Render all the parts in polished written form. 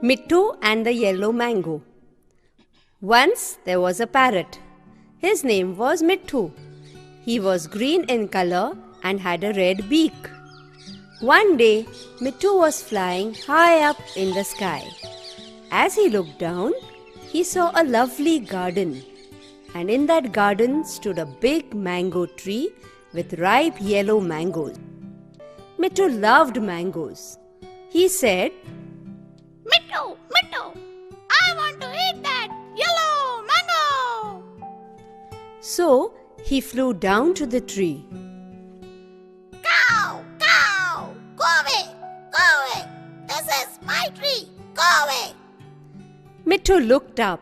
MITTHU and the Yellow Mango. Once there was a parrot. His name was MITTHU. He was green in color and had a red beak. One day, MITTHU was flying high up in the sky. As he looked down, he saw a lovely garden. And in that garden stood a big mango tree with ripe yellow mangoes. MITTHU loved mangoes. He said, "MITTHU, MITTHU, I want to eat that yellow mango." So he flew down to the tree. Cow, cow, go away, go away. This is my tree, go away. MITTHU looked up.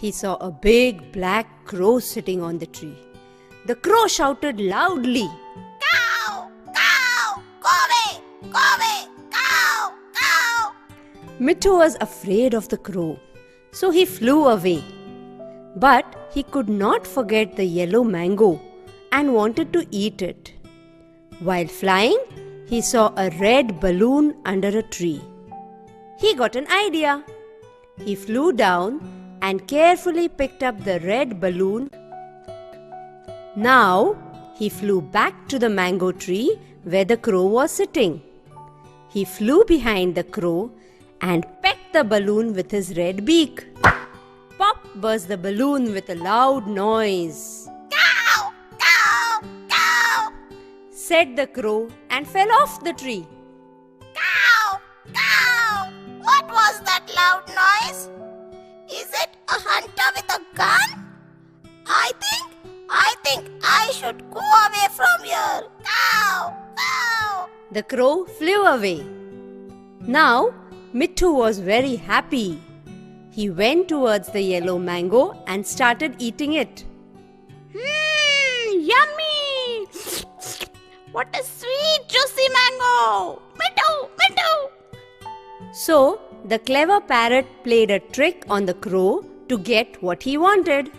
He saw a big black crow sitting on the tree. The crow shouted loudly, Cow, cow, go away, cow, cow. MITTHU was afraid of the crow, so he flew away. But he could not forget the yellow mango and wanted to eat it. While flying, he saw a red balloon under a tree. He got an idea. He flew down and carefully picked up the red balloon. Now he flew back to the mango tree where the crow was sitting. He flew behind the crow and pecked the balloon with his red beak. Pop burst the balloon with a loud noise. Cow, cow, cow. Said the crow and fell off the tree. Cow, cow. What was that loud noise? Is it a hunter with a gun? I think I should go away from here. Cow, cow. The crow flew away. Now MITTHU was very happy. He went towards the yellow mango and started eating it. Yummy! What a sweet, juicy mango! MITTHU, MITTHU! So the clever parrot played a trick on the crow to get what he wanted.